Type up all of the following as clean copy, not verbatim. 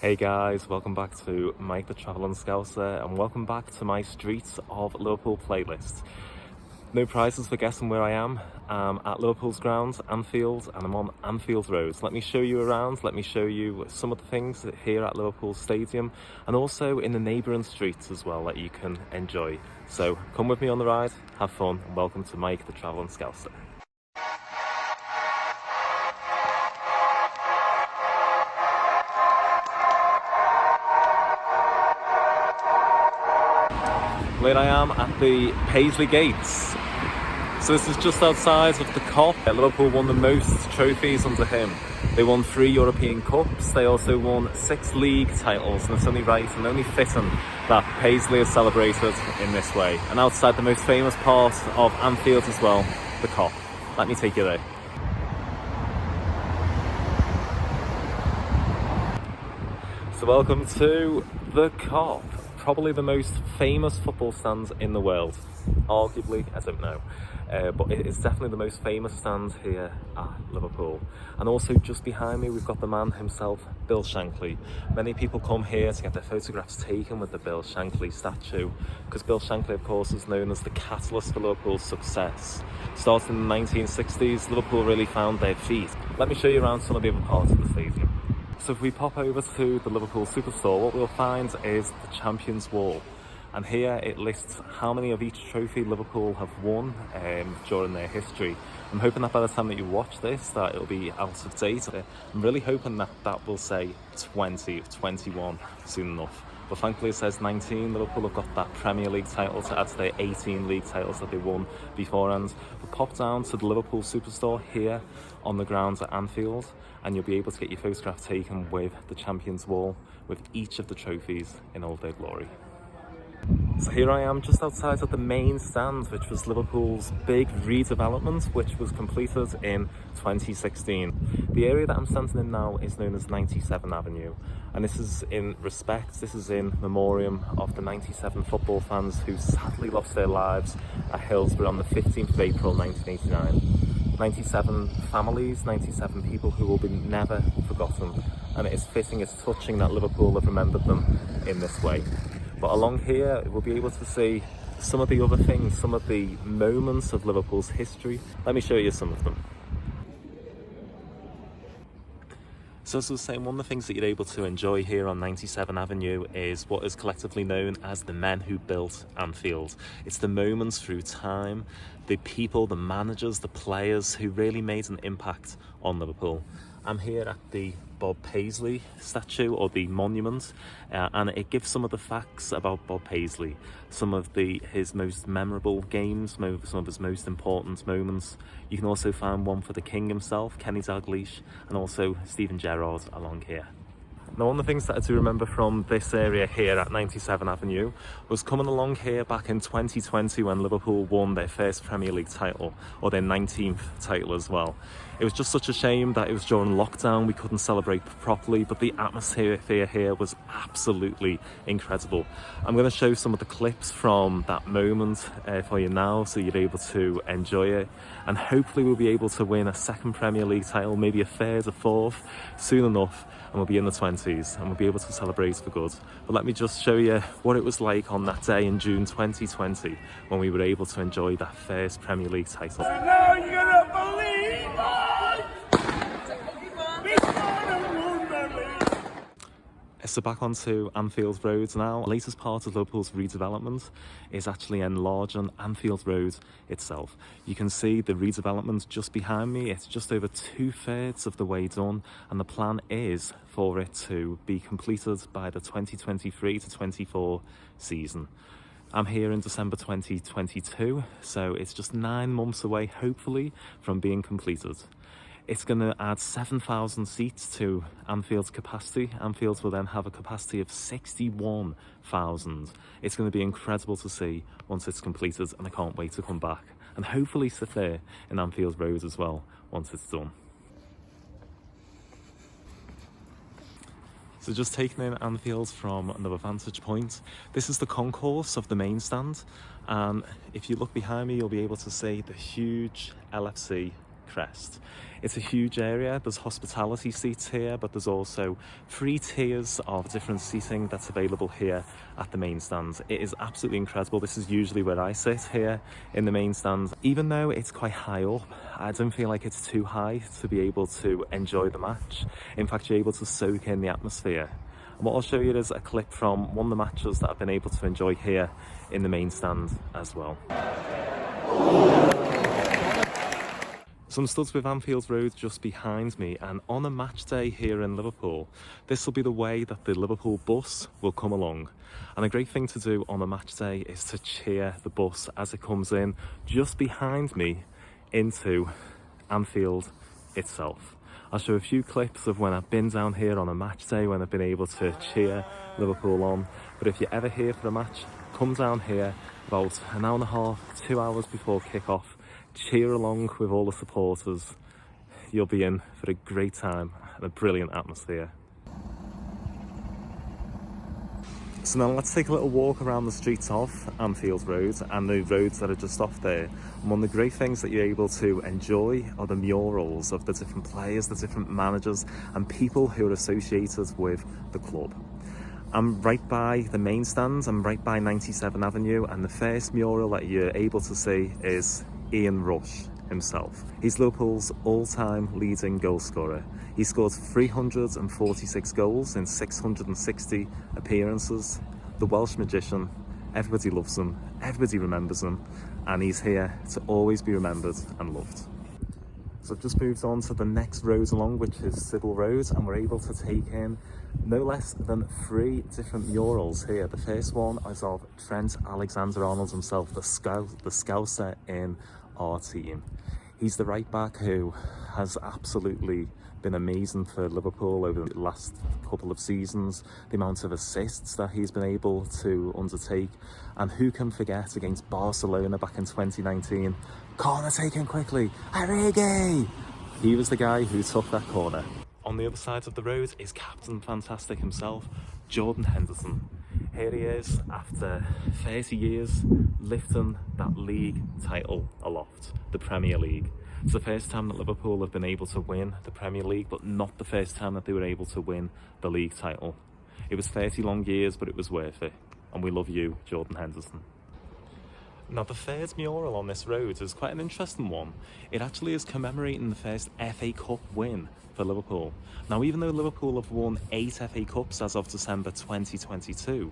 Hey guys, welcome back to Mike the Travelling Scouser and welcome back to my Streets of Liverpool playlist. No prizes for guessing where I am. I'm at Liverpool's grounds, Anfield, and I'm on Anfield Road. Let me show you around, let me show you some of the things here at Liverpool Stadium and also in the neighbouring streets as well that you can enjoy. So come with me on the ride, have fun, and welcome to Mike the Travelling Scouser. Here I am at the Paisley Gates. So this is just outside of the Cup. Liverpool won the most trophies under him. They won 3 European Cups. They also won 6 league titles, and it's only right and only fitting that Paisley is celebrated in this way. And outside the most famous part of Anfield as well, the Cup. Let me take you there. So welcome to the Cup. Probably the most famous football stand in the world. Arguably, I don't know. But it is definitely the most famous stand here at Liverpool. And also just behind me, we've got the man himself, Bill Shankly. Many people come here to get their photographs taken with the Bill Shankly statue, because Bill Shankly, of course, is known as the catalyst for Liverpool's success. Starting in the 1960s, Liverpool really found their feet. Let me show you around some of the other parts of the stadium. So if we pop over to the Liverpool Superstore, what we'll find is the Champions Wall. And here it lists how many of each trophy Liverpool have won during their history. I'm hoping that by the time that you watch this, that it'll be out of date. I'm really hoping that that will say 20, 21 soon enough. But thankfully it says 19. Liverpool have got that Premier League title to add to their 18 league titles that they won beforehand. But pop down to the Liverpool Superstore here on the grounds at Anfield, and you'll be able to get your photograph taken with the Champions Wall, with each of the trophies in all their glory. So here I am just outside of the main stand, which was Liverpool's big redevelopment, which was completed in 2016. The area that I'm standing in now is known as 97 Avenue, and this is in memoriam of the 97 football fans who sadly lost their lives at Hillsborough on the 15th of April 1989. 97 families, 97 people who will be never forgotten, and it is fitting, it's touching that Liverpool have remembered them in this way. But along here we'll be able to see some of the other things, some of the moments of Liverpool's history. Let me show you some of them. So as I was saying, one of the things that you're able to enjoy here on 97 Avenue is what is collectively known as the men who built Anfield. It's the moments through time, the people, the managers, the players who really made an impact on Liverpool. I'm here at the Bob Paisley statue, or the monument, and it gives some of the facts about Bob Paisley, some of his most memorable games, some of his most important moments. You can also find one for the king himself, Kenny Dalglish, and also Steven Gerrard along here. Now, one of the things that I do remember from this area here at 97 Avenue was coming along here back in 2020 when Liverpool won their first Premier League title, or their 19th title as well. It was just such a shame that it was during lockdown, we couldn't celebrate properly, but the atmosphere here was absolutely incredible. I'm going to show some of the clips from that moment for you now, so you're able to enjoy it, and hopefully we'll be able to win a second Premier League title, maybe a third, a fourth, soon enough, and we'll be in the 20s and we'll be able to celebrate for good. But let me just show you what it was like on that day in June 2020 when we were able to enjoy that first Premier League title. Now you're gonna believe us! So back onto Anfield Road now. The latest part of Liverpool's redevelopment is actually enlarging Anfield Road itself. You can see the redevelopment just behind me. It's just over 2/3 of the way done, and the plan is for it to be completed by the 2023 to 24 season. I'm here in December 2022, so it's just 9 months away, hopefully, from being completed. It's going to add 7,000 seats to Anfield's capacity. Anfield will then have a capacity of 61,000. It's going to be incredible to see once it's completed, and I can't wait to come back and hopefully sit there in Anfield Road as well once it's done. So just taking in Anfield from another vantage point, this is the concourse of the main stand, and if you look behind me you'll be able to see the huge LFC crest. It's a huge area. There's hospitality seats here, but there's also 3 tiers of different seating that's available here at the main stand. It is absolutely incredible. This is usually where I sit here in the main stand. Even though it's quite high up, I don't feel like it's too high to be able to enjoy the match. In fact, you're able to soak in the atmosphere. And what I'll show you is a clip from one of the matches that I've been able to enjoy here in the main stand as well. So I'm stood with Anfield Road just behind me, and on a match day here in Liverpool, this will be the way that the Liverpool bus will come along. And a great thing to do on a match day is to cheer the bus as it comes in just behind me into Anfield itself. I'll show a few clips of when I've been down here on a match day, when I've been able to cheer Liverpool on. But if you're ever here for a match, come down here about an hour and a half, 2 hours before kick-off. Cheer along with all the supporters. You'll be in for a great time and a brilliant atmosphere. So now let's take a little walk around the streets of Anfield Road and the roads that are just off there. And one of the great things that you're able to enjoy are the murals of the different players, the different managers and people who are associated with the club. I'm right by the main stand, I'm right by 97 Avenue, and the first mural that you're able to see is Ian Rush himself. He's Liverpool's all-time leading goal scorer. He scored 346 goals in 660 appearances. The Welsh magician, everybody loves him, everybody remembers him, and he's here to always be remembered and loved. So I've just moved on to the next road along, which is Sybil Road, and we're able to take in no less than 3 different murals here. The first one is of Trent AlexanderArnold himself, the Scouser in our team. He's the right back who has absolutely been amazing for Liverpool over the last couple of seasons. The amount of assists that he's been able to undertake, and who can forget against Barcelona back in 2019, corner taken quickly, Origi! He was the guy who took that corner. On the other side of the road is Captain Fantastic himself, Jordan Henderson. Here he is after 30 years lifting that league title aloft, the Premier League. It's the first time that Liverpool have been able to win the Premier League, but not the first time that they were able to win the league title. It was 30 long years, but it was worth it. And we love you, Jordan Henderson. Now, the third mural on this road is quite an interesting one. It actually is commemorating the first FA Cup win for Liverpool. Now, even though Liverpool have won 8 FA Cups as of December 2022,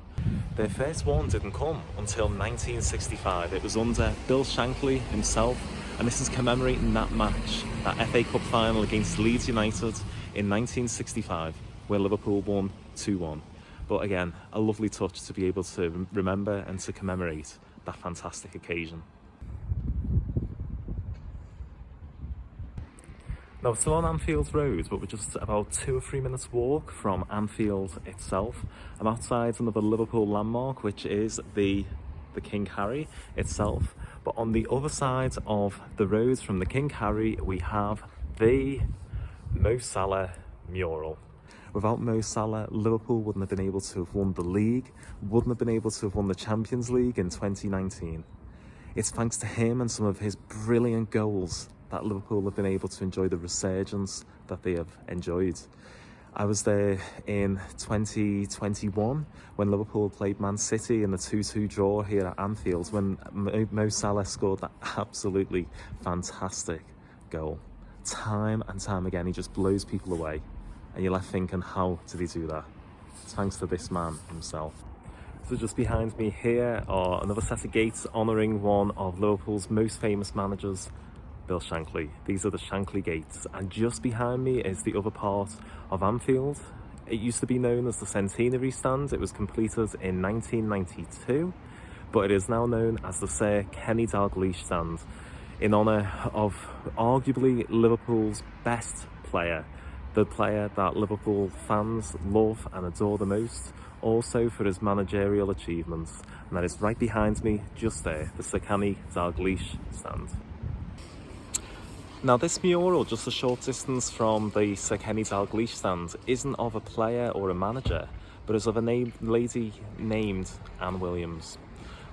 their first one didn't come until 1965. It was under Bill Shankly himself, and this is commemorating that match, that FA Cup final against Leeds United in 1965, where Liverpool won 2-1. But again, a lovely touch to be able to remember and to commemorate that fantastic occasion. Now, we're still on Anfield Road, but we're just about 2 or 3 minutes walk from Anfield itself. I'm outside another Liverpool landmark, which is the King Harry itself. But on the other side of the road from the King Harry, we have the Salah Mural. Without Mo Salah, Liverpool wouldn't have been able to have won the league, wouldn't have been able to have won the Champions League in 2019. It's thanks to him and some of his brilliant goals that Liverpool have been able to enjoy the resurgence that they have enjoyed. I was there in 2021 when Liverpool played Man City in the 2-2 draw here at Anfield, when Mo Salah scored that absolutely fantastic goal. Time and time again, he just blows people away. And you're left thinking, how did he do that? It's thanks to this man himself. So just behind me here are another set of gates honouring one of Liverpool's most famous managers, Bill Shankly. These are the Shankly Gates. And just behind me is the other part of Anfield. It used to be known as the Centenary Stand. It was completed in 1992, but it is now known as the Sir Kenny Dalglish Stand, in honour of arguably Liverpool's best player, the player that Liverpool fans love and adore the most, also for his managerial achievements. And that is right behind me, just there, the Sir Kenny Dalglish Stand. Now, this mural, just a short distance from the Sir Kenny Dalglish Stand, isn't of a player or a manager, but is of a lady named Anne Williams.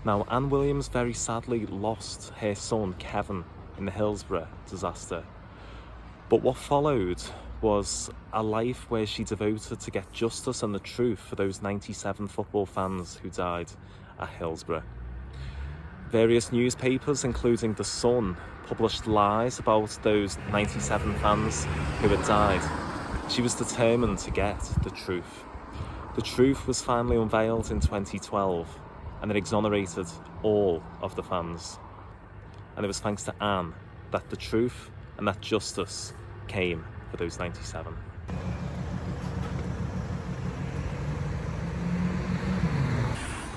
Now, Anne Williams very sadly lost her son, Kevin, in the Hillsborough disaster. But what followed was a life where she devoted to get justice and the truth for those 97 football fans who died at Hillsborough. Various newspapers, including The Sun, published lies about those 97 fans who had died. She was determined to get the truth. The truth was finally unveiled in 2012, and it exonerated all of the fans. And it was thanks to Anne that the truth and that justice came for those 97.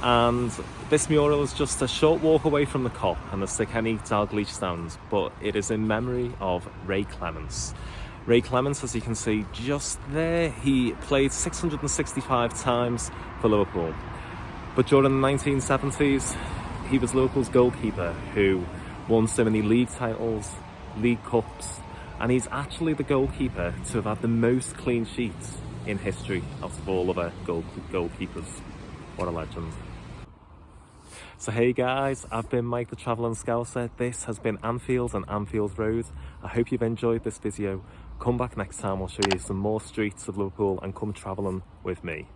And this mural is just a short walk away from the Cup and the Stikeni Dalgleish stand, but it is in memory of Ray Clements. Ray Clements, as you can see just there, he played 665 times for Liverpool. But during the 1970s, he was Liverpool's goalkeeper who won so many league titles, league cups, and he's actually the goalkeeper to have had the most clean sheets in history out of all other goalkeepers. What a legend. So hey guys, I've been Mike the Travelling Scouser. This has been Anfield and Anfield Road. I hope you've enjoyed this video. Come back next time, I'll show you some more streets of Liverpool and come travelling with me.